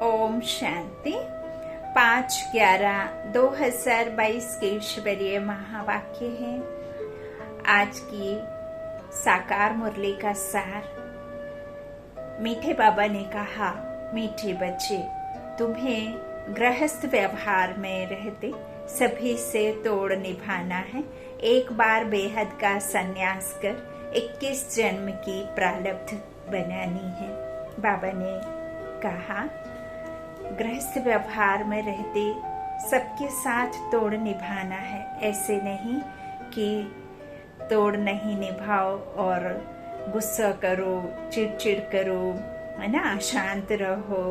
ओम शांति। 5/11/2022 के ईश्वरीय महावाक्य है। आज की साकार मुरली का सार। मीठे बाबा ने कहा, मीठे बच्चे, तुम्हें गृहस्थ व्यवहार में रहते सभी से तोड़ निभाना है। एक बार बेहद का संन्यास कर 21 जन्म की प्रारब्ध बनानी है। बाबा ने कहा, गृहस्थ व्यवहार में रहते सबके साथ तोड़ निभाना है। ऐसे नहीं कि तोड़ नहीं निभाओ और गुस्सा करो, चिड़चिड़ करो, है ना, अशांत रहो।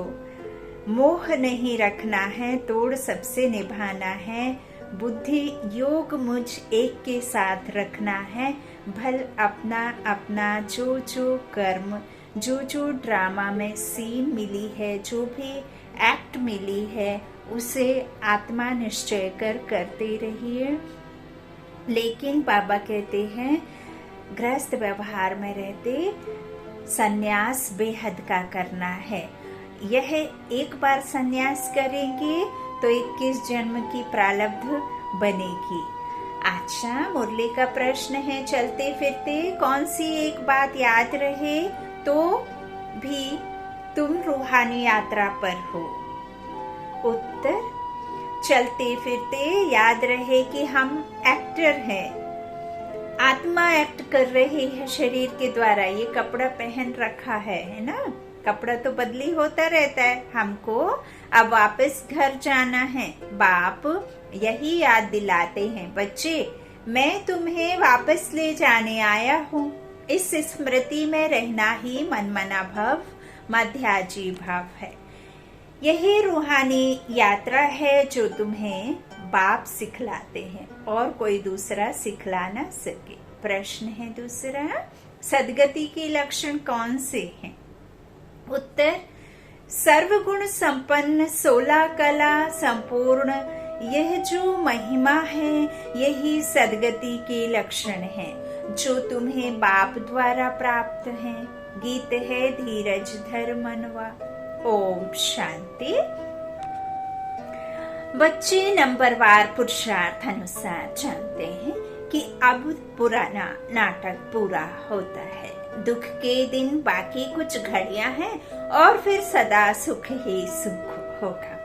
मोह नहीं रखना है, तोड़ सबसे निभाना है। बुद्धि योग मुझ एक के साथ रखना है। भल अपना अपना जो जो कर्म, जो जो ड्रामा में सीन मिली है, जो भी एक्ट मिली है, उसे आत्मा निश्चय कर करते रहिए। लेकिन बाबा कहते हैं, गृहस्थ व्यवहार में रहते संन्यास बेहद का करना है। यह एक बार संन्यास करेंगे तो 21 जन्म की प्रारब्ध बनेगी। अच्छा, मुरली का प्रश्न है, चलते फिरते कौन सी एक बात याद रहे तो भी तुम रूहानी यात्रा पर हो? उत्तर, चलते फिरते याद रहे कि हम एक्टर हैं। आत्मा एक्ट कर रही है शरीर के द्वारा। ये कपड़ा पहन रखा है ना, कपड़ा तो बदली होता रहता है। हमको अब वापस घर जाना है। बाप यही याद दिलाते हैं, बच्चे मैं तुम्हें वापस ले जाने आया हूँ। इस स्मृति में रहना ही मनमना भव मध्याजी भाव है। यही रूहानी यात्रा है जो तुम्हें बाप सिखलाते हैं और कोई दूसरा सिखला ना सके। प्रश्न है दूसरा, सदगति के लक्षण कौन से हैं? उत्तर, सर्वगुण संपन्न, 16 कला संपूर्ण, यह जो महिमा है यही सदगति के लक्षण है जो तुम्हें बाप द्वारा प्राप्त है। गीत है धीरज धर मनवा। ओम शांति। बच्चे नंबरवार पुरुषार्थ अनुसार जानते हैं कि अब पुराना नाटक पूरा होता है। दुख के दिन बाकी कुछ घड़ियां हैं और फिर सदा सुख ही सुख होगा।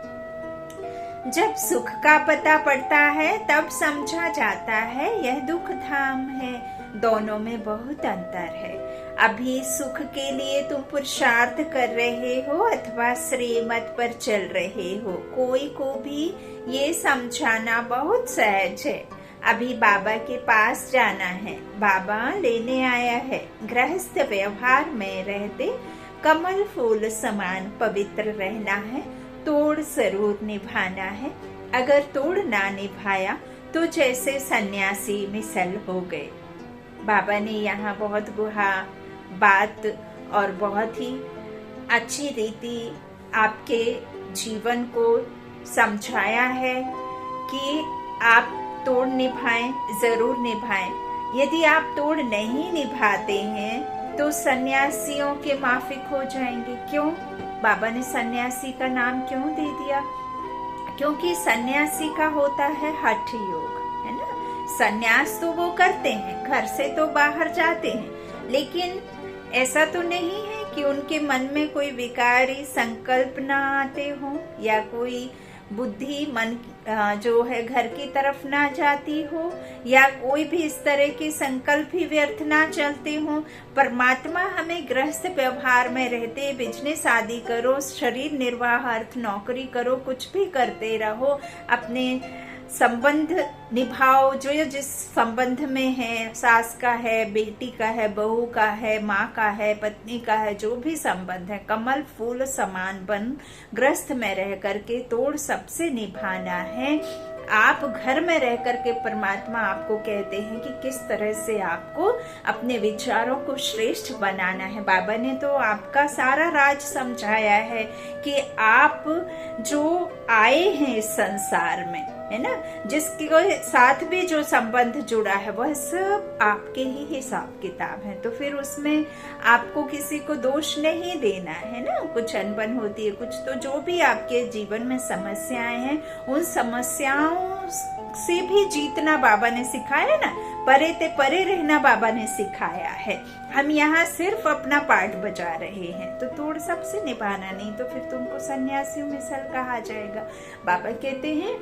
जब सुख का पता पड़ता है तब समझा जाता है यह दुख धाम है। दोनों में बहुत अंतर है। अभी सुख के लिए तुम पुरुषार्थ कर रहे हो अथवा श्रीमत पर चल रहे हो। कोई को भी ये समझाना बहुत सहज है। अभी बाबा के पास जाना है, बाबा लेने आया है। गृहस्थ व्यवहार में रहते कमल फूल समान पवित्र रहना है। तोड़ जरूर निभाना है। अगर तोड़ ना निभाया तो जैसे सन्यासी मिसल हो गए। बाबा ने यहाँ बहुत गुहा बात और बहुत ही अच्छी रीति आपके जीवन को समझाया है कि आप तोड़ निभाएं, जरूर निभाएं। यदि आप तोड़ नहीं निभाते हैं तो सन्यासियों के माफिक हो जाएंगे। क्यों? बाबा ने सन्यासी का नाम क्यों दे दिया? क्योंकि सन्यासी का होता है हठ योग, है ना। सन्यास तो वो करते हैं, घर से तो बाहर जाते हैं, लेकिन ऐसा तो नहीं है कि उनके मन में कोई विकारी संकल्प ना आते हो या कोई बुद्धि मन जो है घर की तरफ ना जाती हो या कोई भी इस तरह के संकल्प ही व्यर्थ ना चलते हो। परमात्मा हमें गृहस्थ व्यवहार में रहते बिजनेस आदि करो, शरीर निर्वाह अर्थ नौकरी करो, कुछ भी करते रहो, अपने संबंध निभाओ जो जिस संबंध में है, सास का है, बेटी का है, बहू का है, माँ का है, पत्नी का है, जो भी संबंध है, कमल फूल समान बन ग्रस्त में रह करके तोड़ सबसे निभाना है। आप घर में रह करके परमात्मा आपको कहते हैं कि किस तरह से आपको अपने विचारों को श्रेष्ठ बनाना है। बाबा ने तो आपका सारा राज समझाया है कि आप जो आए हैं इस संसार में है ना, जिसके साथ भी जो संबंध जुड़ा है वह सब आपके ही हिसाब किताब है। तो फिर उसमें आपको किसी को दोष नहीं देना है ना। कुछ अनबन होती है, कुछ तो जो भी आपके जीवन में समस्याएं हैं, उन समस्याओं से भी जीतना बाबा ने सिखाया ना, परे ते परे रहना बाबा ने सिखाया है। हम यहाँ सिर्फ अपना पार्ट बजा रहे हैं, तो तोड़ सबसे निभाना, नहीं तो फिर तुमको सन्यासियों में सल कहा जाएगा। बाबा कहते हैं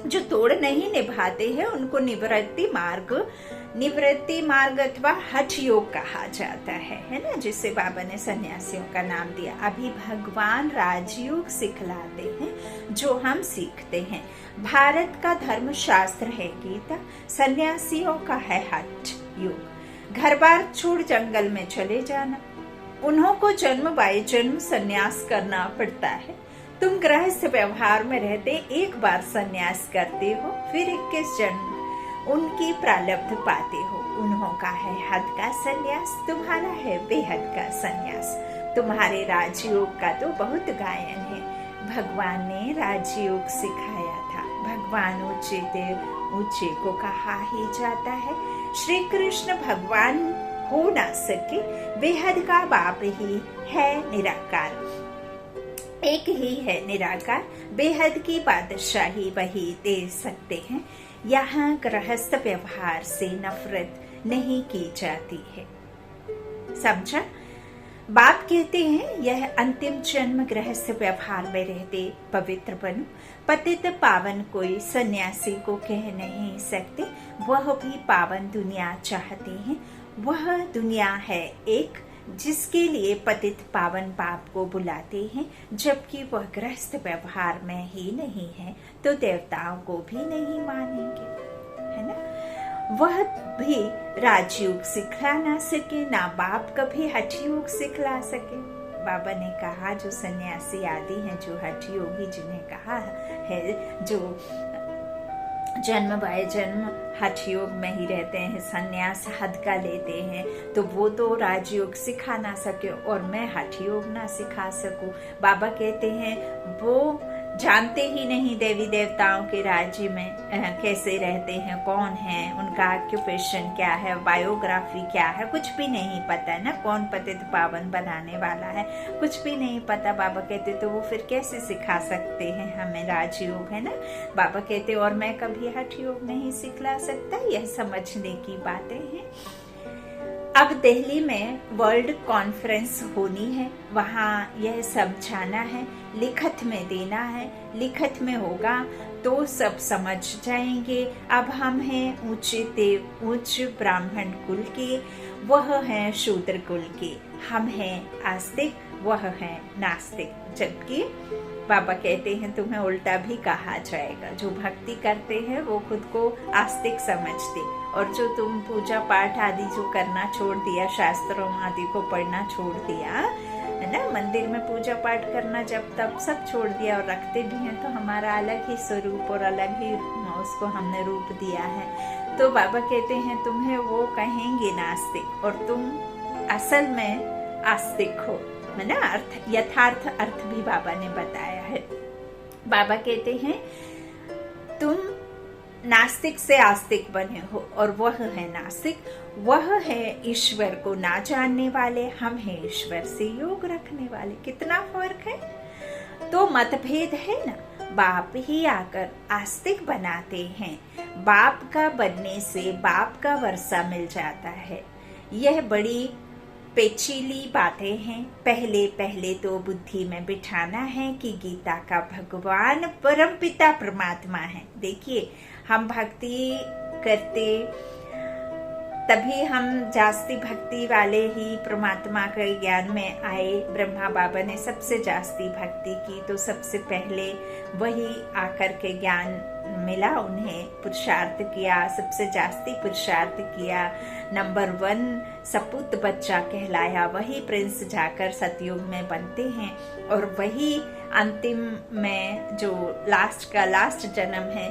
जो तोड़ नहीं निभाते हैं उनको निवृत्ति मार्ग अथवा हठ योग कहा जाता है ना, जिसे बाबा ने सन्यासियों का नाम दिया। अभी भगवान राजयोग सिखलाते हैं जो हम सीखते हैं। भारत का धर्म शास्त्र है गीता, सन्यासियों का है हठ योग। घर बार छोड़ जंगल में चले जाना, उन्हों को जन्म बाय जन्म सन्यास करना पड़ता है। तुम गृहस्थ व्यवहार में रहते एक बार सन्यास करते हो, फिर 21 जन्म उनकी प्रारब्ध पाते हो। उन्हों का है हद का सन्यास, तुम्हारा है बेहद का सन्यास। तुम्हारे राजयोग का तो बहुत गायन है। भगवान ने राजयोग सिखाया था। भगवान ऊंचे को कहा ही जाता है। श्री कृष्ण भगवान हो ना सके, बेहद का बाप ही है निराकार। एक ही है निराकार, बेहद की बादशाही वही दे सकते हैं। यहाँ गृहस्थ व्यवहार से नफरत नहीं की जाती है। समझा? बाप कहते हैं यह अंतिम जन्म गृहस्थ व्यवहार में रहते पवित्र बनो। पतित पावन कोई सन्यासी को कह नहीं सकते, वह भी पावन दुनिया चाहते हैं। वह दुनिया है एक जिसके लिए पतित पावन बाप को बुलाते हैं, जबकि वह गृहस्थ व्यवहार में ही नहीं है तो देवताओं को भी नहीं मानेंगे, है ना। वह भी राजयोग सिखला ना सके, ना बाप कभी हठ योग सिखला सके। बाबा ने कहा जो सन्यासी आदि हैं, जो हठ योगी जिन्हें कहा है, जो जन्म बाय जन्म हठ योग में ही रहते हैं, सन्यास हद का लेते हैं, तो वो तो राजयोग सिखा ना सके और मैं हठ योग ना सिखा सकूं। बाबा कहते हैं वो जानते ही नहीं देवी देवताओं के राज्य में कैसे रहते हैं, कौन है, उनका ऑक्यूपेशन क्या है, बायोग्राफी क्या है, कुछ भी नहीं पता है ना। कौन पतित पावन बनाने वाला है, कुछ भी नहीं पता। बाबा कहते तो वो फिर कैसे सिखा सकते हैं हमें राजयोग, है ना। बाबा कहते और मैं कभी हठ योग नहीं सिखला सकता। यह समझने की बातें हैं। अब दिल्ली में वर्ल्ड कॉन्फ्रेंस होनी है, वहाँ यह सब जाना है, लिखत में देना है। लिखत में होगा तो सब समझ जाएंगे। अब हम हैं उच्च ब्राह्मण कुल के, वह हैं शूद्र कुल के। हम हैं आस्तिक, वह हैं नास्तिक। जबकि बाबा कहते हैं तुम्हें उल्टा भी कहा जाएगा। जो भक्ति करते हैं वो खुद को आस्तिक समझते, और जो तुम पूजा पाठ आदि जो करना छोड़ दिया, शास्त्रों आदि को पढ़ना छोड़ दिया, है ना, मंदिर में पूजा पाठ करना जब तब सब छोड़ दिया और रखते भी हैं, तो हमारा अलग ही स्वरूप और अलग ही उसको हमने रूप दिया है। तो बाबा कहते हैं तुम्हें वो कहेंगे नास्तिक, और तुम असल में आस्तिक हो, है ना। अर्थ, यथार्थ अर्थ भी बाबा ने बताया है। बाबा कहते हैं तुम नास्तिक से आस्तिक बने हो, और वह है नास्तिक, वह है ईश्वर को ना जानने वाले, हम हैं ईश्वर से योग रखने वाले। कितना फर्क है। तो मतभेद है ना। बाप ही आकर आस्तिक बनाते हैं। बाप का बनने से बाप का वर्षा मिल जाता है। यह बड़ी पेचीली बातें हैं। पहले तो बुद्धि में बिठाना है कि गीता का भगवान परमपिता परमात्मा है। देखिए हम भक्ति करते तभी हम जास्ती भक्ति वाले ही परमात्मा के ज्ञान में आए। ब्रह्मा बाबा ने सबसे जास्ती भक्ति की, तो सबसे पहले वही आकर के ज्ञान मिला उन्हें, पुरुषार्थ किया, सबसे जास्ती पुरुषार्थ किया। नंबर 1 सपूत बच्चा कहलाया, वही प्रिंस जाकर सतयुग में बनते हैं, और वही अंतिम में जो लास्ट का लास्ट जन्म है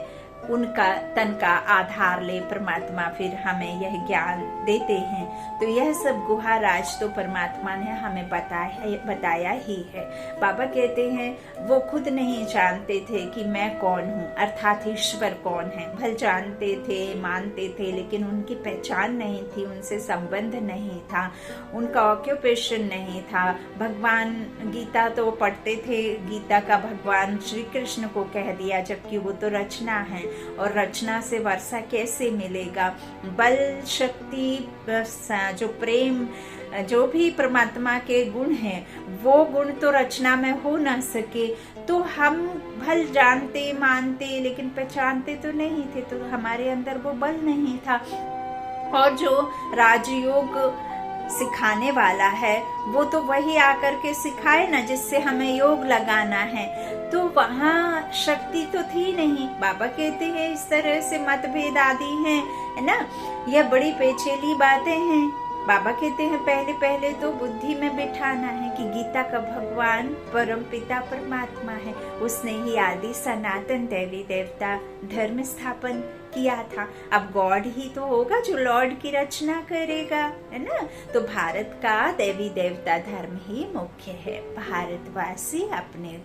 उनका तन का आधार ले परमात्मा फिर हमें यह ज्ञान देते हैं। तो यह सब गुहा राज तो परमात्मा ने हमें बताया ही है। बाबा कहते हैं वो खुद नहीं जानते थे कि मैं कौन हूँ, अर्थात ईश्वर कौन है। भल जानते थे, मानते थे, लेकिन उनकी पहचान नहीं थी, उनसे संबंध नहीं था, उनका ऑक्यूपेशन नहीं था। भगवान गीता तो पढ़ते थे, गीता का भगवान श्री कृष्ण को कह दिया, जबकि वो तो रचना है, और रचना से वर्षा कैसे मिलेगा। बल, शक्ति, जो प्रेम, जो भी परमात्मा के गुण हैं, वो गुण तो रचना में हो ना सके। तो हम भल जानते, मानते, लेकिन पहचानते तो नहीं थे, तो हमारे अंदर वो बल नहीं था। और जो राजयोग सिखाने वाला है वो तो वही आकर के सिखाए ना, जिससे हमें योग लगाना है। तो वहाँ शक्ति तो थी नहीं। बाबा कहते हैं इस तरह से मतभेद आदि हैं, है ना, यह बड़ी पेचीली बातें हैं। बाबा कहते हैं पहले पहले तो बुद्धि में बिठाना है कि गीता का भगवान परम पिता परमात्मा है, उसने ही आदि सनातन देवी देवता धर्म स्थापन किया था। अब गॉड ही तो होगा जो लॉर्ड की रचना करेगा, है ना। तो भारत का देवी देवता धर्म ही मुख्य है। भारतवासी अपने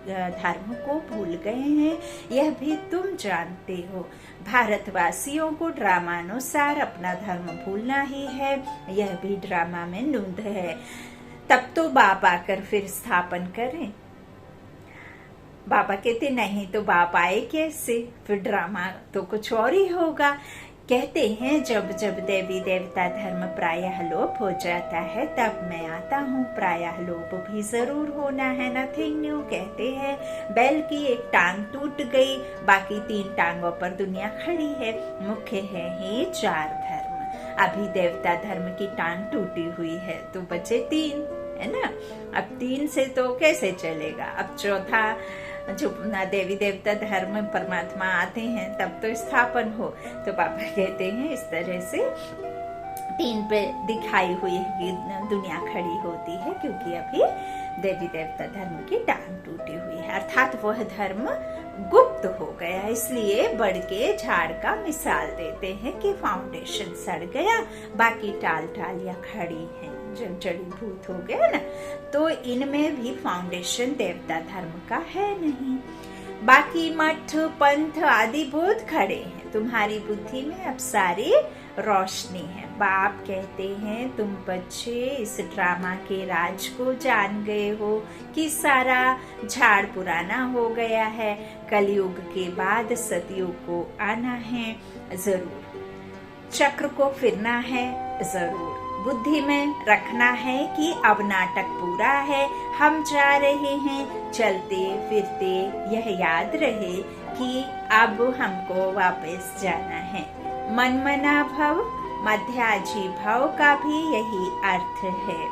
धर्म को भूल गए हैं, यह भी तुम जानते हो। भारतवासियों को ड्रामानुसार अपना धर्म भूलना ही है, यह भी ड्रामा में नूंद है। तब तो बाप आकर फिर स्थापन करें। बाबा कहते नहीं तो बाप आए कैसे, फिर ड्रामा तो कुछ और ही होगा। कहते हैं जब जब देवी देवता धर्म प्रायः लोप हो जाता है तब मैं आता हूँ। प्रायः लोप भी जरूर होना है, नथिंग न्यू। कहते हैं बैल की एक टांग टूट गई, बाकी 3 टांगों पर दुनिया खड़ी है। मुख्य है ही 4 धर्म। अभी देवता धर्म की टांग टूटी हुई है तो बचे 3, है ना। अब 3 से तो कैसे चलेगा। अब चौथा जो देवी देवता धर्म परमात्मा आते हैं तब तो स्थापन हो। तो बाबा कहते हैं इस तरह से 3 पे दिखाई हुई दुनिया खड़ी होती है, क्योंकि अभी देवी देवता धर्म की टांग टूटी हुई है, अर्थात वह धर्म गुप्त हो गया। इसलिए बढ़ के झाड़ का मिसाल देते हैं कि फाउंडेशन सड़ गया, बाकी टाल टालियां खड़ी हैं, जब जड़ीभूत हो गया ना। तो इनमें भी फाउंडेशन देवता धर्म का है नहीं। बाकी मठ, पंथ आदि बहुत खड़े हैं। तुम्हारी बुद्धि में अब सारी रोशनी है। बाप कहते हैं तुम बच्चे इस ड्रामा के राज को जान गए हो कि सारा झाड़ पुराना हो गया है। कलयुग के बाद सतयुग को आना है जरूर, चक्र को फिरना है जरूर। बुद्धि में रखना है कि अब नाटक पूरा है, हम जा रहे हैं चलते फिरते। यह याद रहे कि अब हमको वापस जाना है। मनमना भव मध्याजी भव का भी यही अर्थ है।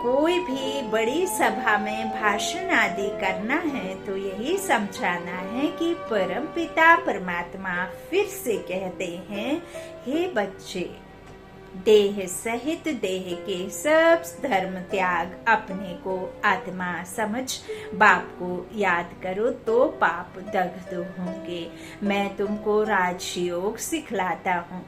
कोई भी बड़ी सभा में भाषण आदि करना है तो यही समझाना है कि परम पिता परमात्मा फिर से कहते हैं, हे बच्चे, देह सहित देह के सब धर्म त्याग, अपने को आत्मा समझ बाप को याद करो तो पाप दग्ध होंगे। मैं तुमको राजयोग सिखलाता हूँ।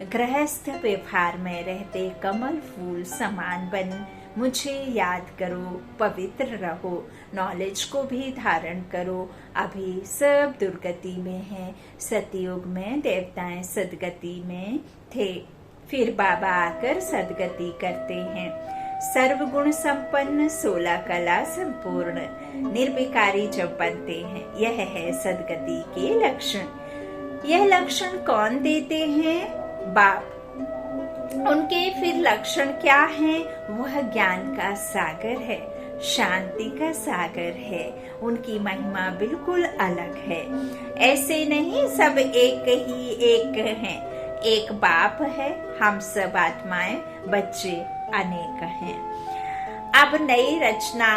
गृहस्थ व्यवहार में रहते कमल फूल समान बन मुझे याद करो, पवित्र रहो, नॉलेज को भी धारण करो। अभी सब दुर्गति में है, सतयुग में देवताएं सदगति में थे, फिर बाबा आकर सदगति करते हैं। सर्वगुण संपन्न 16 कला संपूर्ण निर्विकारी जब बनते हैं, यह है सदगति के लक्षण। यह लक्षण कौन देते हैं? बाप। उनके फिर लक्षण क्या हैं? वह ज्ञान का सागर है, शांति का सागर है। उनकी महिमा बिल्कुल अलग है। ऐसे नहीं सब एक ही एक हैं। एक बाप है, हम सब आत्माएं बच्चे अनेक हैं। अब नई रचना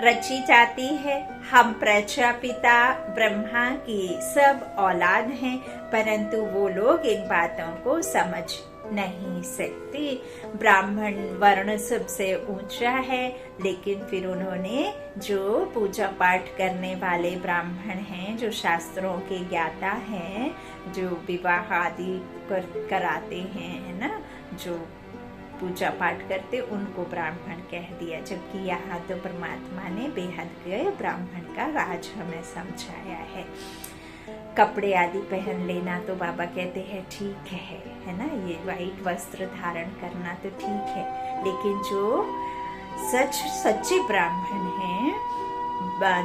रची जाती है। हम प्रजापिता ब्रह्मा की सब औलाद हैं, परंतु वो लोग इन बातों को समझ नहीं सकते। ब्राह्मण वर्ण सबसे ऊंचा है, लेकिन फिर उन्होंने जो पूजा पाठ करने वाले ब्राह्मण हैं, जो शास्त्रों के ज्ञाता हैं, जो विवाह आदि कराते हैं, है ना, जो पूजा पाठ करते, उनको ब्राह्मण कह दिया। जबकि यहाँ तो परमात्मा ने बेहद गए ब्राह्मण का राज हमें समझाया है। कपड़े आदि पहन लेना तो बाबा कहते हैं ठीक है ना, ये वाइट वस्त्र धारण करना तो ठीक है, लेकिन जो सच्चे ब्राह्मण हैं,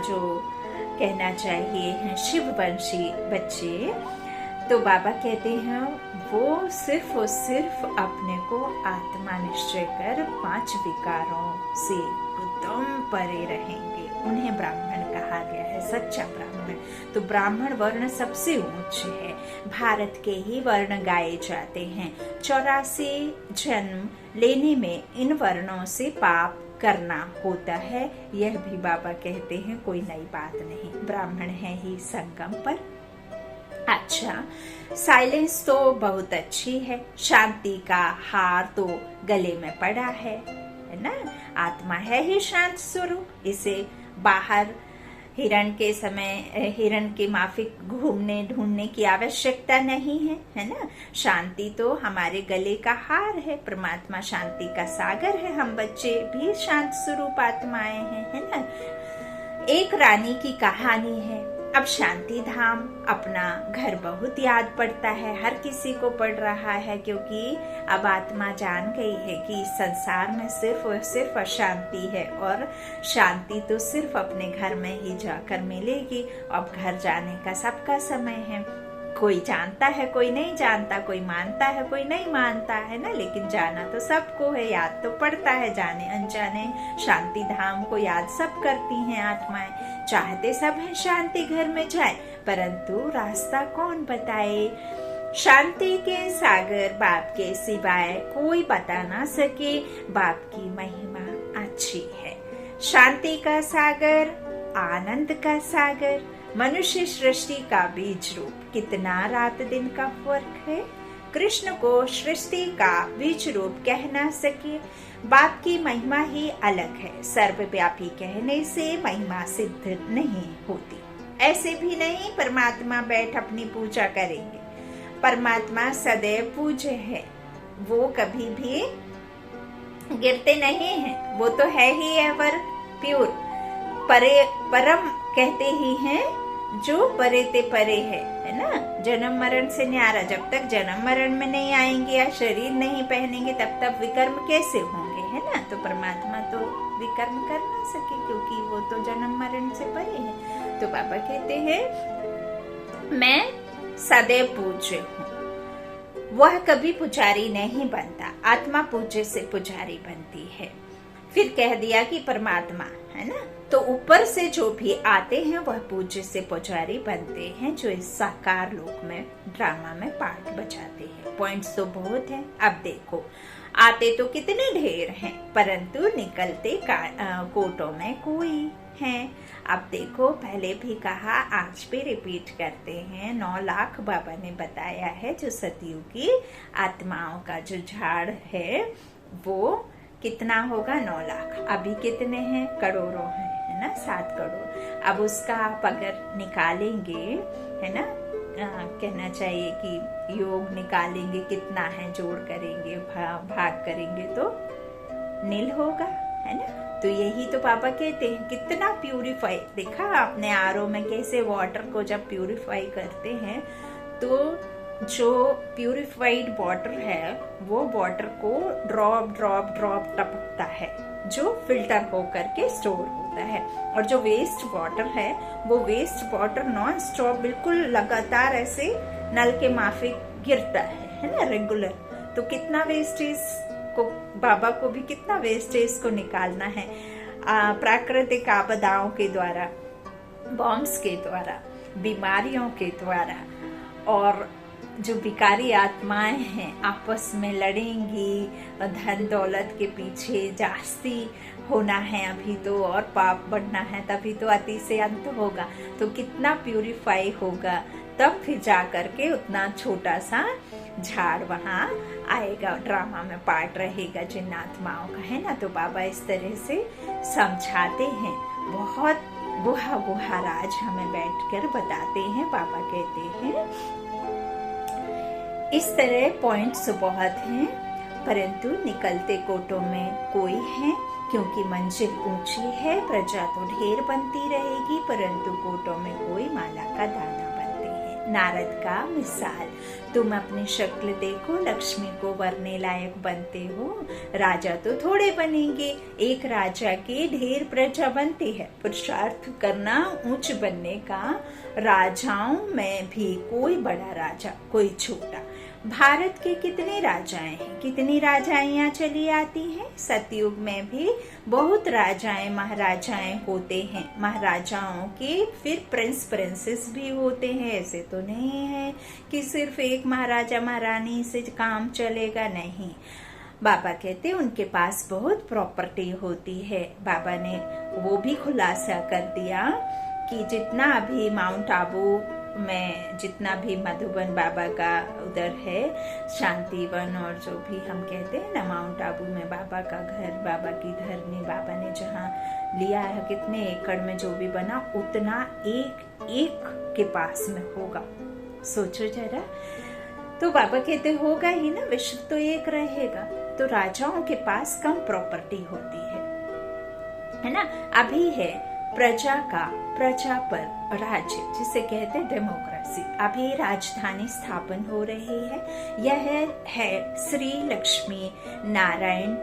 जो कहना चाहिए हैं शिववंशी बच्चे, तो बाबा कहते हैं वो सिर्फ और सिर्फ अपने को आत्मा निश्चय कर 5 विकारों से एकदम परे रहेंगे, उन्हें ब्राह्मण कहा गया है, सच्चा ब्राह्मण। तो ब्राह्मण वर्ण सबसे ऊंच है। भारत के ही वर्ण गाए जाते हैं। 84 जन्म लेने में इन वर्णों से पाप करना होता है, यह भी बाबा कहते हैं कोई नई बात नहीं, ब्राह्मण है ही संगम पर। अच्छा, साइलेंस तो बहुत अच्छी है, शांति का हार तो गले में पड़ा है ना। आत्मा है ही शांत स्वरूप, इसे बाहर हिरण के माफिक घूमने ढूंढने की आवश्यकता नहीं है ना। शांति तो हमारे गले का हार है, परमात्मा शांति का सागर है, हम बच्चे भी शांत स्वरूप आत्माएं हैं, है ना। एक रानी की कहानी है। अब शांति धाम अपना घर बहुत याद पड़ता है, हर किसी को पड़ रहा है, क्योंकि अब आत्मा जान गई है कि इस संसार में सिर्फ और सिर्फ अशांति है, और शांति तो सिर्फ अपने घर में ही जाकर मिलेगी। अब घर जाने का सबका समय है, कोई जानता है कोई नहीं जानता, कोई मानता है कोई नहीं मानता, है ना, लेकिन जाना तो सबको है, याद तो पड़ता है, जाने अनजाने शांति धाम को याद सब करती हैं आत्माएं। चाहते सब हैं शांति घर में जाए, परंतु रास्ता कौन बताए। शांति के सागर बाप के सिवाय कोई बता ना सके, बाप की महिमा अच्छी है। शांति का सागर, आनंद का सागर, मनुष्य सृष्टि का बीज रूप, कितना रात दिन का फर्क है। कृष्ण को सृष्टि का बीज रूप कह ना सके, बाप की महिमा ही अलग है। सर्वव्यापी कहने से महिमा सिद्ध नहीं होती। ऐसे भी नहीं परमात्मा बैठ अपनी पूजा करेंगे, परमात्मा सदैव पूज्य है, वो कभी भी गिरते नहीं हैं, वो तो है ही एवर प्योर। परम कहते ही हैं जो परे ते परे है ना। जन्म मरण से न्यारा, जब तक जन्म मरण में नहीं आएंगे या शरीर नहीं पहनेंगे तब तक विकर्म कैसे होंगे, है ना। तो परमात्मा तो विकर्म कर ना सके, क्योंकि वो तो जन्म मरण से परे है। तो बाबा कहते हैं मैं सदैव पूज्य हूँ, वह कभी पुजारी नहीं बनता, आत्मा पूज्य से पुजारी बनती है। फिर कह दिया कि परमात्मा है ना, तो ऊपर से जो भी आते हैं वह पूज्य से पुजारी बनते हैं, जो इस साकार लोक में ड्रामा में पार्ट बजाते हैं। पॉइंट्स तो बहुत हैं। अब देखो, आते तो कितने ढेर हैं, परंतु निकलते कोटों में कोई है। अब देखो, पहले भी कहा, आज भी रिपीट करते हैं, 9 लाख बाबा ने बताया है, जो सतयुग की आत्माओं का जो झाड़ है वो कितना होगा, 9 लाख। अभी कितने हैं, करोड़ों हैं, है ना, 7 करोड़। अब उसका आप अगर निकालेंगे, है ना, कहना चाहिए कि योग निकालेंगे कितना है, जोड़ करेंगे, भाग करेंगे तो नील होगा, है ना। तो यही तो पापा कहते हैं, कितना प्यूरिफाई। देखा आपने आरओ में कैसे वाटर को जब प्यूरिफाई करते हैं, तो जो प्यूरिफाइड वाटर है वो वाटर को ड्रॉप ड्रॉप ड्रॉप टपकता है, जो फिल्टर होकर के स्टोर होता है। और जो वेस्ट वाटर है वो वेस्ट वाटर नॉन स्टॉप बिल्कुल लगातार ऐसे नल के माफिक गिरता है ना, रेगुलर। तो कितना वेस्टेज को, बाबा को भी कितना वेस्टेज को निकालना है, प्राकृतिक आपदाओं के द्वारा, बॉम्ब्स के द्वारा, बीमारियों के द्वारा। और जो विकारी आत्माएं हैं आपस में लड़ेंगी, धन दौलत के पीछे जास्ती होना है अभी तो, और पाप बढ़ना है, तभी तो अति से अंत होगा। तो कितना प्यूरिफाई होगा, तब फिर जा करके उतना छोटा सा झाड़ वहां आएगा, ड्रामा में पार्ट रहेगा जिन्नात्माओं का, है ना। तो बाबा इस तरह से समझाते हैं, बहुत गुहा गुहा राज हमें बैठकर बताते हैं। बाबा कहते हैं इस तरह पॉइंट्स बहुत हैं, परंतु निकलते कोटों में कोई है, क्योंकि मंजिल ऊंची है, प्रजा तो ढेर बनती रहेगी, परंतु कोटों में कोई माला का दाना बनते हैं। नारद का मिसाल, तुम अपनी शक्ल देखो, लक्ष्मी को वरने लायक बनते हो, राजा तो थोड़े बनेंगे, एक राजा के ढेर प्रजा बनती है। पुरुषार्थ करना ऊंच बनने का, राजाओं में भी कोई बड़ा राजा कोई छोटा। भारत के कितने राजाएं हैं, कितनी राजाएं चली आती हैं। सतयुग में भी बहुत राजाएं महाराजाएं होते हैं, महाराजाओं के फिर प्रिंस प्रिंसेस भी होते हैं। ऐसे तो नहीं है कि सिर्फ एक महाराजा महारानी से काम चलेगा, नहीं। बाबा कहते उनके पास बहुत प्रॉपर्टी होती है। बाबा ने वो भी खुलासा कर दिया कि जितना अभी माउंट आबू में, जितना भी मधुबन बाबा का उधर है शांतिवन, और जो भी हम कहते हैं ना माउंट आबू में बाबा का घर, बाबा की धरनी, बाबा ने जहाँ लिया है, कितने एकड़ में जो भी बना उतना एक एक के पास में होगा। सोचो जरा। तो बाबा कहते होगा ही ना, विश्व तो एक रहेगा। तो राजाओं के पास कम प्रॉपर्टी होती है ना। अभी है प्रजा का, प्रजा पर राज्य, जिसे कहते हैं डेमोक्रेसी। अभी राजधानी स्थापन हो रही है। यह है श्री लक्ष्मी नारायण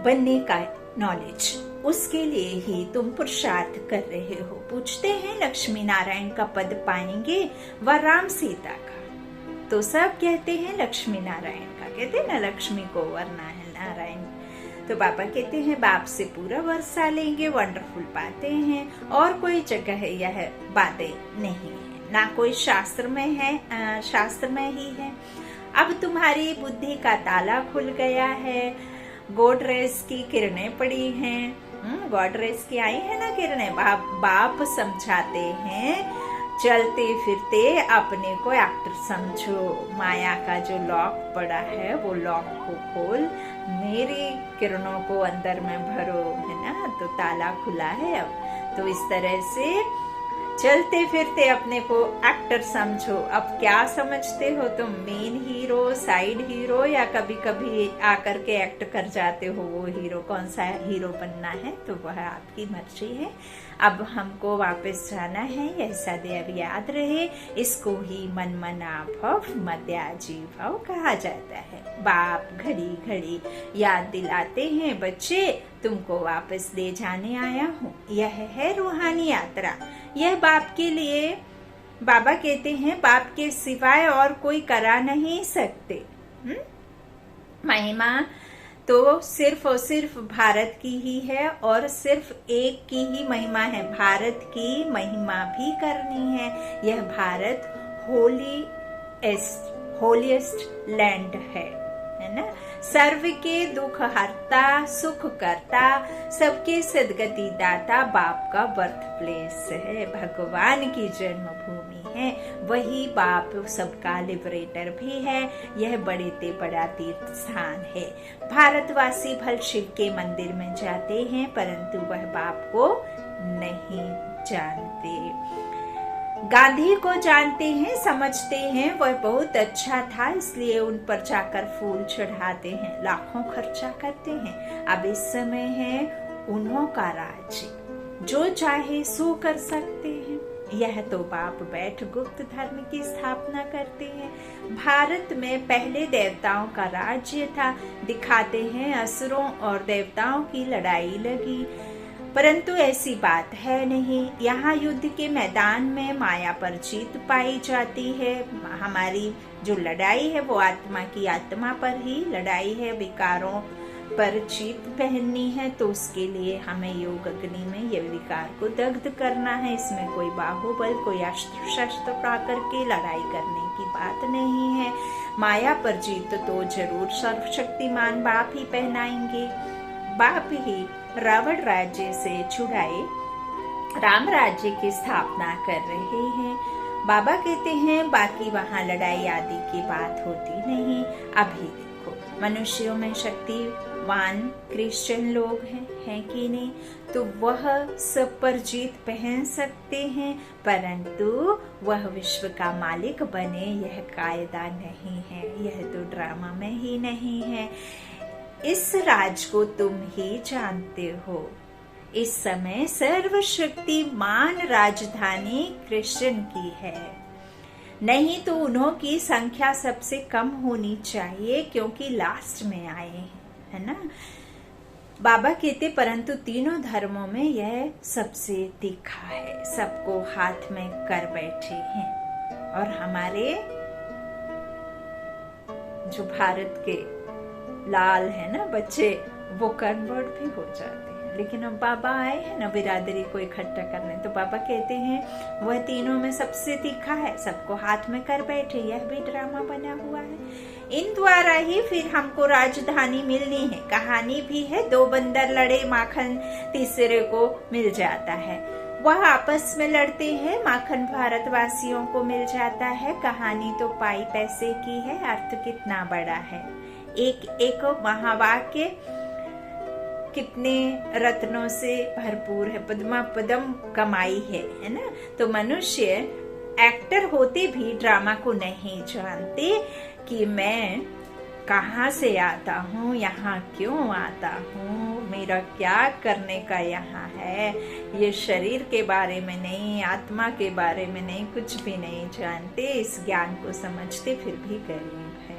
बनने का नॉलेज। उसके लिए ही तुम पुरुषार्थ कर रहे हो। पूछते हैं लक्ष्मी नारायण का पद पाएंगे व राम सीता का। तो सब कहते हैं लक्ष्मी नारायण का, कहते हैं ना लक्ष्मी को वरना है नारायण। तो बाबा कहते हैं बाप से पूरा वर्षा लेंगे, वंडरफुल पाते हैं। और कोई जगह है यह बातें नहीं है, ना कोई शास्त्र में है, शास्त्र में ही है। अब तुम्हारी बुद्धि का ताला खुल गया है, गोडरेज की किरणें पड़ी हैं, गोडरेज की आई है ना किरणें। बाप समझाते हैं, चलते फिरते अपने को एक्टर समझो, माया का जो लॉक पड़ा है वो लॉक को खोल, मेरी किरणों को अंदर में भरो, है ना। तो ताला खुला है अब। तो इस तरह से चलते फिरते अपने को एक्टर समझो। अब क्या समझते हो तुम, मेन हीरो, साइड हीरो, या कभी कभी आकर के एक्ट कर जाते हो वो हीरो। कौन सा हीरो बनना है तो वह आपकी मर्जी है। अब हमको वापस जाना है, यह सदैव याद रहे। इसको ही मन मना भव मध्याजी भव कहा जाता है। बाप घड़ी घड़ी याद दिलाते हैं, बच्चे तुमको वापस ले जाने आया हूँ। यह है रूहानी यात्रा। यह बाप के लिए, बाबा कहते हैं बाप के सिवाय और कोई करा नहीं सकते। महिमा तो सिर्फ और सिर्फ भारत की ही है, और सिर्फ एक की ही महिमा है। भारत की महिमा भी करनी है। यह भारत होलीएस्ट लैंड है ना। सर्व के दुख हरता, सुख करता, सबके सदगति दाता बाप का बर्थ प्लेस है, भगवान की जन्मभूमि है। वही बाप सबका लिबरेटर भी है। यह बड़े ते बड़ा तीर्थ स्थान है। भारतवासी भल शिव के मंदिर में जाते हैं, परंतु वह बाप को नहीं जानते। गांधी को जानते हैं, समझते हैं, वह बहुत अच्छा था, इसलिए उन पर जाकर फूल चढ़ाते हैं, लाखों खर्चा करते हैं। अब इस समय है उन्हों का राज्य, जो चाहे सो कर सकते हैं। यह तो बाप बैठ गुप्त धर्म की स्थापना करते हैं। भारत में पहले देवताओं का राज्य था। दिखाते हैं असुरों और देवताओं की लड़ाई लगी, परंतु ऐसी बात है नहीं। यहाँ युद्ध के मैदान में माया पर जीत पाई जाती है। हमारी जो लड़ाई है वो आत्मा की आत्मा पर ही लड़ाई है। विकारों पर जीत पहननी है, तो उसके लिए हमें योग अग्नि में ये विकार को दग्ध करना है। इसमें कोई बाहुबल, कोई अस्त्र शस्त्र प्राकर के लड़ाई करने की बात नहीं है। माया पर जीत तो जरूर सर्वशक्तिमान बाप ही पहनाएंगे। बाप ही रावण राज्य से छुड़ाए राम राज्य की स्थापना कर रहे हैं। बाबा कहते हैं बाकी वहाँ लड़ाई आदि की बात होती नहीं। अभी देखो मनुष्यों में शक्तिवान क्रिश्चियन लोग हैं कि नहीं, तो वह सब पर जीत पहन सकते हैं, परंतु वह विश्व का मालिक बने यह कायदा नहीं है। यह तो ड्रामा में ही नहीं है। इस राज को तुम ही जानते हो। इस समय सर्वशक्तिमान राजधानी कृष्ण की है, नहीं तो उन्हों की संख्या सबसे कम होनी चाहिए क्योंकि लास्ट में आए हैं, है ना। बाबा कहते परंतु तीनों धर्मों में यह सबसे तीखा है, सबको हाथ में कर बैठे हैं। और हमारे जो भारत के लाल है ना बच्चे, वो कन्वर्ट भी हो जाते हैं। लेकिन अब बाबा आए हैं ना बिरादरी को इकट्ठा करने, तो बाबा कहते हैं वह तीनों में सबसे तीखा है, सबको हाथ में कर बैठे। यह भी ड्रामा बना हुआ है। इन द्वारा ही फिर हमको राजधानी मिलनी है। कहानी भी है, दो बंदर लड़े, माखन तीसरे को मिल जाता है। वह आपस में लड़ते हैं, माखन भारतवासियों को मिल जाता है। कहानी तो पाई पैसे की है, अर्थ कितना बड़ा है। एक एक महावाक्य कितने रत्नों से भरपूर है, पद्मा पदम कमाई है ना। तो मनुष्य एक्टर होते भी ड्रामा को नहीं जानते कि मैं कहाँ से आता हूँ, यहाँ क्यों आता हूँ, मेरा क्या करने का यहाँ है। ये शरीर के बारे में नहीं, आत्मा के बारे में नहीं, कुछ भी नहीं जानते। इस ज्ञान को समझते फिर भी गरीब है।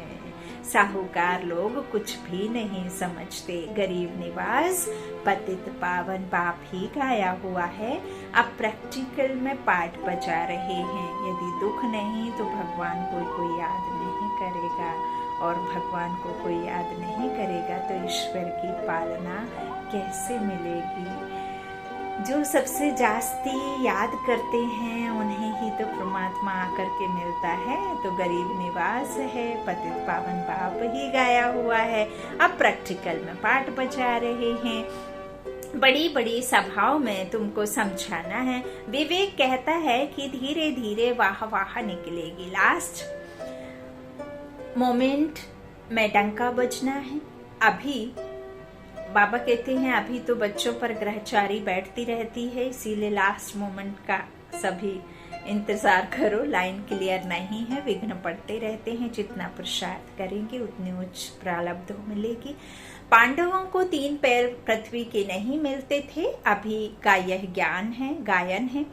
साहूकार लोग कुछ भी नहीं समझते। गरीब निवास पतित पावन बाप ही गाया हुआ है। अब प्रैक्टिकल में पाठ बजा रहे हैं। यदि दुख नहीं तो भगवान को कोई याद नहीं करेगा, और भगवान को कोई याद नहीं करेगा तो ईश्वर की पालना कैसे मिलेगी। जो सबसे जास्ती याद करते हैं उन्हें ही तो परमात्मा आकर के मिलता है। तो गरीब निवास है, पतित पावन बाप ही गाया हुआ है। अब प्रैक्टिकल में पाठ बजा रहे हैं। बड़ी बड़ी सभाओं में तुमको समझाना है। विवेक कहता है कि धीरे धीरे वाह वाह निकलेगी, लास्ट मोमेंट में डंका बजना है। अभी बाबा कहते हैं अभी तो बच्चों पर ग्रहचारी बैठती रहती है, इसीलिए लास्ट मोमेंट का सभी इंतजार करो। लाइन क्लियर नहीं है, विघ्न पड़ते रहते हैं। जितना पुरुषार्थ करेंगे उतनी उच्च प्रारब्ध मिलेगी। पांडवों को 3 पैर पृथ्वी के नहीं मिलते थे। अभी का यह ज्ञान है, गायन है,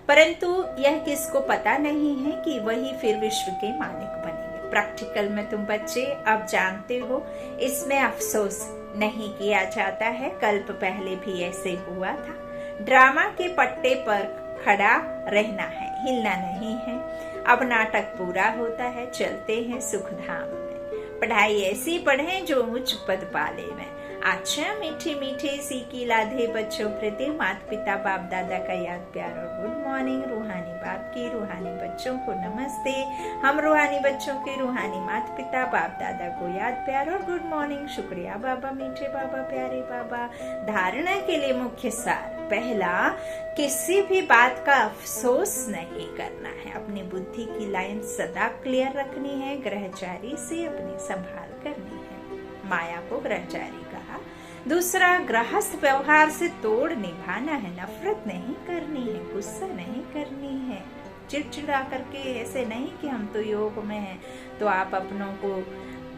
परंतु यह किसको पता नहीं है कि वही फिर विश्व के मालिक बनेंगे। प्रैक्टिकल में तुम बच्चे अब जानते हो, इसमें अफसोस नहीं किया जाता है। कल्प पहले भी ऐसे हुआ था। ड्रामा के पट्टे पर खड़ा रहना है, हिलना नहीं है। अब नाटक पूरा होता है, चलते हैं सुखधाम में। पढ़ाई ऐसी पढ़ें जो उच्च पद पाले में। अच्छा मीठे मीठे सीखी लाधे बच्चों प्रति माता पिता बाप दादा का याद प्यार और गुड मॉर्निंग। रूहानी बाप की रूहानी बच्चों को नमस्ते। हम रूहानी बच्चों के रूहानी माता पिता बाप दादा को याद प्यार और गुड मॉर्निंग। शुक्रिया बाबा, मीठे बाबा, प्यारे बाबा। धारणा के लिए मुख्य सार, पहला, किसी भी बात का अफसोस नहीं करना है। अपनी बुद्धि की लाइन सदा क्लियर रखनी है। ग्रहचारी से अपनी संभाल करनी है। माया को ग्रहचारी कहा। दूसरा, गृहस्थ व्यवहार से तोड़ निभाना है। नफरत नहीं करनी है, गुस्सा नहीं करनी है। चिड़चिड़ा करके ऐसे नहीं कि हम तो योग में हैं तो आप अपनों को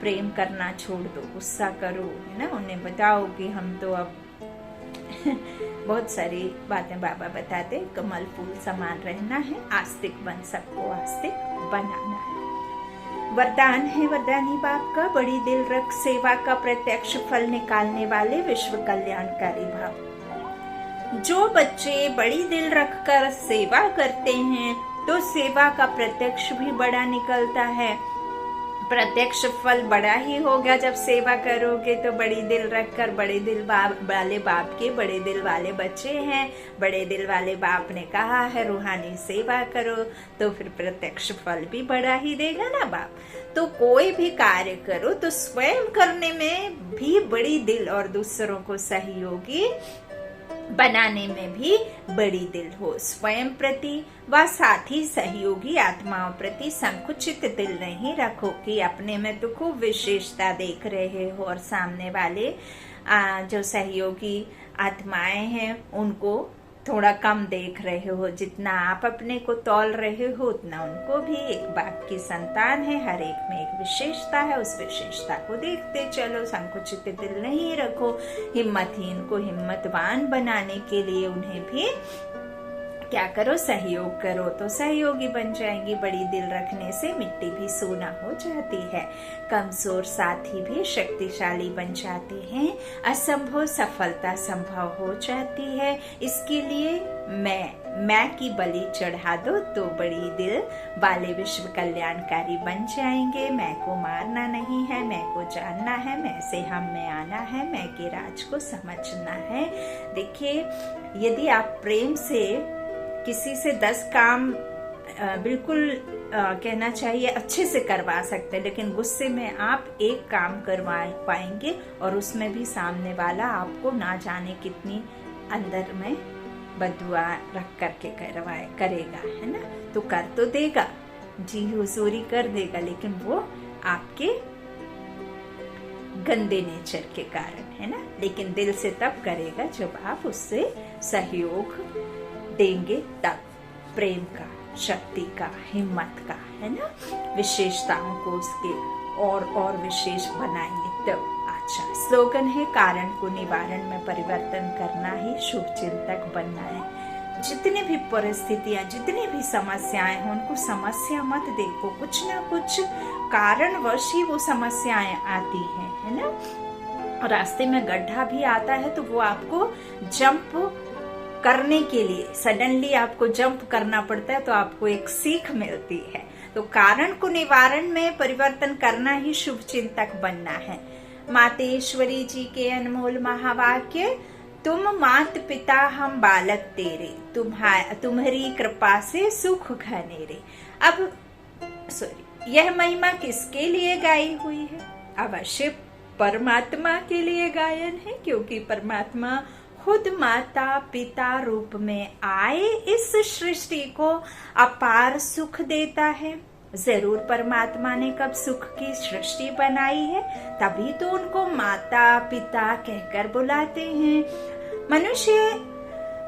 प्रेम करना छोड़ दो, गुस्सा करो, है ना। उन्हें बताओ कि हम तो अब बहुत सारी बातें बाबा बताते, कमल फूल समान रहना है। आस्तिक बन, सबको आस्तिक बनाना है। वरदान है वरदानी बाप का, बड़ी दिल रख सेवा का प्रत्यक्ष फल निकालने वाले विश्व कल्याणकारी भाव। जो बच्चे बड़ी दिल रखकर सेवा करते हैं तो सेवा का प्रत्यक्ष भी बड़ा निकलता है। प्रत्यक्ष फल बड़ा ही होगा जब सेवा करोगे। तो बड़ी दिल रखकर, बड़े दिल वाले बाप के बड़े दिल वाले बच्चे हैं। बड़े दिल वाले बाप ने कहा है रूहानी सेवा करो, तो फिर प्रत्यक्ष फल भी बड़ा ही देगा ना बाप। तो कोई भी कार्य करो तो स्वयं करने में भी बड़ी दिल और दूसरों को सहयोगी बनाने में भी बड़ी दिल हो। स्वयं प्रति व साथी सहयोगी आत्माओं प्रति संकुचित दिल नहीं रखो कि अपने में तो खूब विशेषता देख रहे हो और सामने वाले जो सहयोगी आत्माएं हैं उनको थोड़ा कम देख रहे हो। जितना आप अपने को तौल रहे हो उतना उनको भी एक बाप की संतान है, हर एक में एक विशेषता है, उस विशेषता को देखते चलो, संकुचित दिल नहीं रखो। हिम्मतहीन को हिम्मतवान बनाने के लिए उन्हें भी क्या करो, सहयोग करो, तो सहयोगी बन जाएंगी। बड़ी दिल रखने से मिट्टी भी सोना हो जाती है, कमजोर साथी भी शक्तिशाली बन जाते हैं, असंभव सफलता संभव हो जाती है। इसके लिए मैं की बलि चढ़ा दो तो बड़ी दिल वाले विश्व कल्याणकारी बन जाएंगे। मैं को मारना नहीं है, मैं को जानना है, मैं से हम में आना है, मैं के राज को समझना है। देखिए, यदि आप प्रेम से किसी से 10 काम बिल्कुल कहना चाहिए अच्छे से करवा सकते हैं, लेकिन गुस्से में आप एक काम करवा पाएंगे और उसमें भी सामने वाला आपको ना जाने कितनी अंदर में बदुआ रख करके करेगा, है ना। तो कर तो देगा, जी हुजूरी कर देगा, लेकिन वो आपके गंदे नेचर के कारण, है ना। लेकिन दिल से तब करेगा जब आप उससे सहयोग देंगे, तब प्रेम का, शक्ति का, हिम्मत का, है ना, विशेषताओं को उसके और विशेष बनाएंगे तब। अच्छा, स्लोगन है, कारण को निवारण में परिवर्तन करना ही शुभ चिंतक बनना है। जितनी भी परिस्थितियां, जितनी भी समस्याएं हो, उनको समस्या मत देखो, कुछ ना कुछ कारणवश ही वो समस्याएं आती हैं, है ना। रास्ते में गड्ढा भी आता है तो वो आपको जंप करने के लिए, सडनली आपको जंप करना पड़ता है तो आपको एक सीख मिलती है। तो कारण को निवारण में परिवर्तन करना ही शुभ चिंतक बनना है। मातेश्वरी जी के अनमोल महावाक्य, तुम मात पिता हम बालक तेरे, तुम्हारी कृपा से सुख घनेरे। अब यह महिमा किसके लिए गाई हुई है? अवश्य परमात्मा के लिए गायन है, क्योंकि परमात्मा खुद माता पिता रूप में आए इस सृष्टि को अपार सुख देता है। जरूर परमात्मा ने कब सुख की सृष्टि बनाई है, तभी तो उनको माता पिता कहकर बुलाते हैं।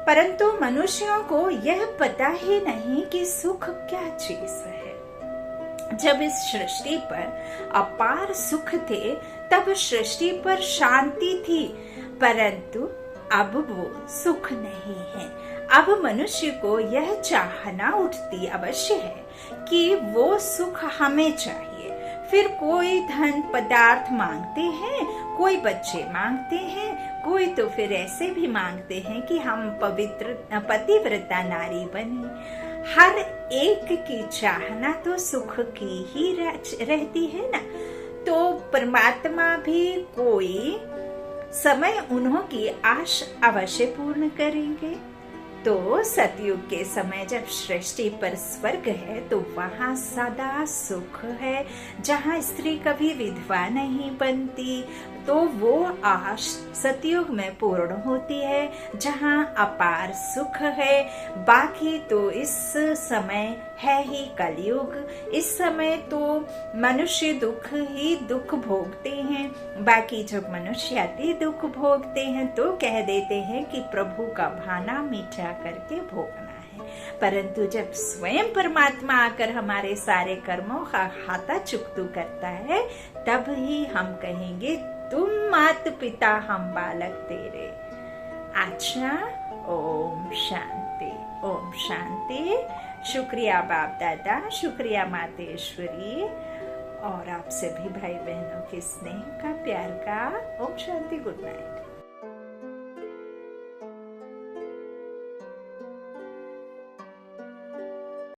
परंतु मनुष्यों को यह पता ही नहीं कि सुख क्या चीज है। जब इस सृष्टि पर अपार सुख थे तब सृष्टि पर शांति थी, परंतु अब वो सुख नहीं है। अब मनुष्य को यह चाहना उठती अवश्य है कि वो सुख हमें चाहिए। फिर कोई धन पदार्थ मांगते हैं, कोई बच्चे मांगते हैं, कोई तो फिर ऐसे भी मांगते हैं कि हम पवित्र पतिव्रता नारी बने। हर एक की चाहना तो सुख की ही रहती है ना। तो परमात्मा भी कोई समय उन्हों की आश अवश्य पूर्ण करेंगे। तो सतयुग के समय जब सृष्टि पर स्वर्ग है तो वहाँ सदा सुख है। जहाँ स्त्री कभी विधवा नहीं बनती, तो वो आश सतयुग में पूर्ण होती है, जहाँ अपार सुख है। बाकी तो इस समय है ही कलयुग। इस समय तो मनुष्य दुख ही दुख भोगते हैं। बाकी जब मनुष्य अति दुख भोगते हैं तो कह देते हैं कि प्रभु का भाना मीठा करके भोगना है। परंतु जब स्वयं परमात्मा आकर हमारे सारे कर्मों का खाता चुकतू करता है, तब ही हम कहेंगे तुम मात पिता हम बालक तेरे। अच्छा, ओम शांति, ओम शांति। शुक्रिया बाप दादा, शुक्रिया मातेश्वरी, और आप सभी भाई बहनों के स्नेह का, प्यार का। Om Shanti, good night.